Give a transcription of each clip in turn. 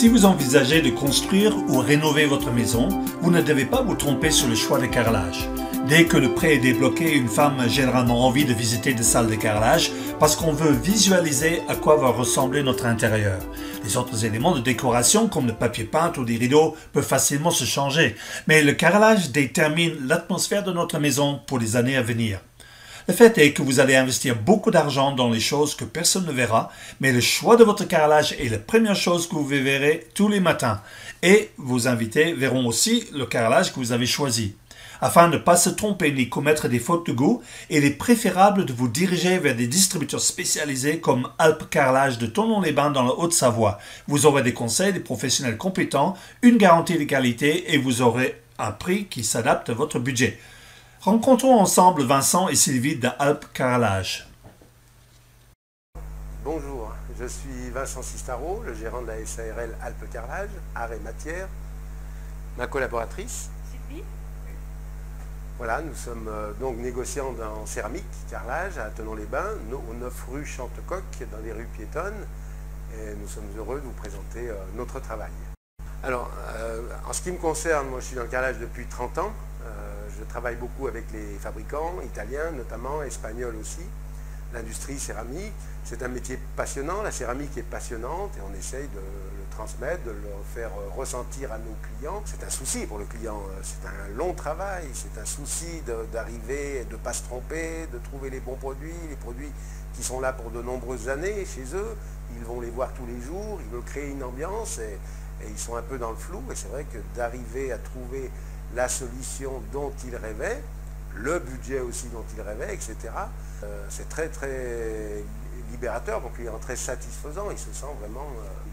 Si vous envisagez de construire ou rénover votre maison, vous ne devez pas vous tromper sur le choix de carrelage. Dès que le prêt est débloqué, une femme a généralement envie de visiter des salles de carrelage parce qu'on veut visualiser à quoi va ressembler notre intérieur. Les autres éléments de décoration comme le papier peint ou des rideaux peuvent facilement se changer, mais le carrelage détermine l'atmosphère de notre maison pour les années à venir. Le fait est que vous allez investir beaucoup d'argent dans les choses que personne ne verra, mais le choix de votre carrelage est la première chose que vous verrez tous les matins. Et vos invités verront aussi le carrelage que vous avez choisi. Afin de ne pas se tromper ni commettre des fautes de goût, il est préférable de vous diriger vers des distributeurs spécialisés comme Alpes Carrelage de Thonon-les-Bains dans la Haute-Savoie. Vous aurez des conseils, des professionnels compétents, une garantie de qualité et vous aurez un prix qui s'adapte à votre budget. Rencontrons ensemble Vincent et Sylvie d'Alpes Carrelage. Bonjour, je suis Vincent Sistaro, le gérant de la SARL Alpes Carrelage, Art et Matière. Ma collaboratrice Sylvie. Voilà, nous sommes donc négociants en céramique, carrelage à Thonon-les-Bains, au 9 rue Chantecoq, dans les rues piétonnes. Et nous sommes heureux de vous présenter notre travail. Alors, en ce qui me concerne, moi je suis dans le carrelage depuis 30 ans. Je travaille beaucoup avec les fabricants italiens, notamment espagnols aussi. L'industrie céramique, c'est un métier passionnant, la céramique est passionnante et on essaye de le transmettre, de le faire ressentir à nos clients. C'est un souci pour le client, c'est un long travail, c'est un souci d'arriver, de ne pas se tromper, de trouver les bons produits, les produits qui sont là pour de nombreuses années chez eux. Ils vont les voir tous les jours, ils veulent créer une ambiance et ils sont un peu dans le flou. Et c'est vrai que d'arriver à trouver la solution dont ils rêvaient, le budget aussi dont ils rêvaient, etc. C'est très très libérateur pour le client, très satisfaisant. Il se sent vraiment,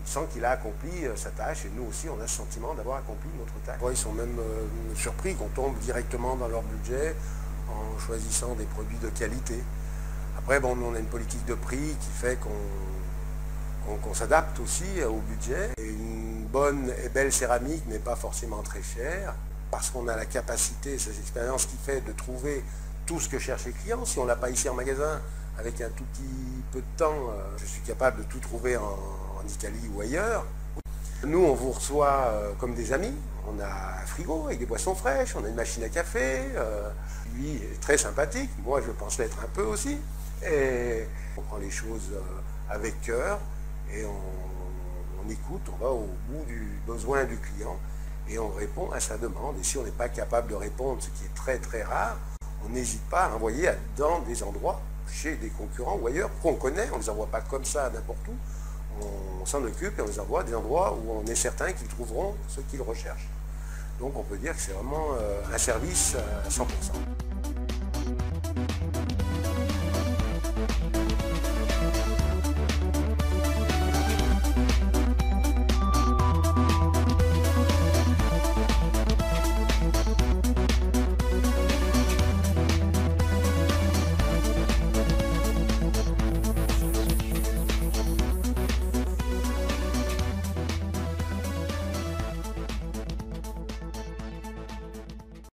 il sent qu'il a accompli sa tâche et nous aussi on a ce sentiment d'avoir accompli notre tâche. Ils sont même surpris qu'on tombe directement dans leur budget en choisissant des produits de qualité. Après bon, on a une politique de prix qui fait qu'on s'adapte aussi au budget. Et une bonne et belle céramique n'est pas forcément très chère, parce qu'on a la capacité, cette expérience qui fait de trouver tout ce que cherchent les clients. Si on ne l'a pas ici en magasin, avec un tout petit peu de temps, je suis capable de tout trouver en Italie ou ailleurs. Nous, on vous reçoit comme des amis. On a un frigo avec des boissons fraîches, on a une machine à café. Lui est très sympathique, moi je pense l'être un peu aussi. Et on prend les choses avec cœur et on écoute, on va au bout du besoin du client. Et on répond à sa demande. Et si on n'est pas capable de répondre, ce qui est très très rare, on n'hésite pas à envoyer dans des endroits, chez des concurrents ou ailleurs, qu'on connaît. On ne les envoie pas comme ça n'importe où. On s'en occupe et on les envoie à des endroits où on est certain qu'ils trouveront ce qu'ils recherchent. Donc on peut dire que c'est vraiment un service à 100%.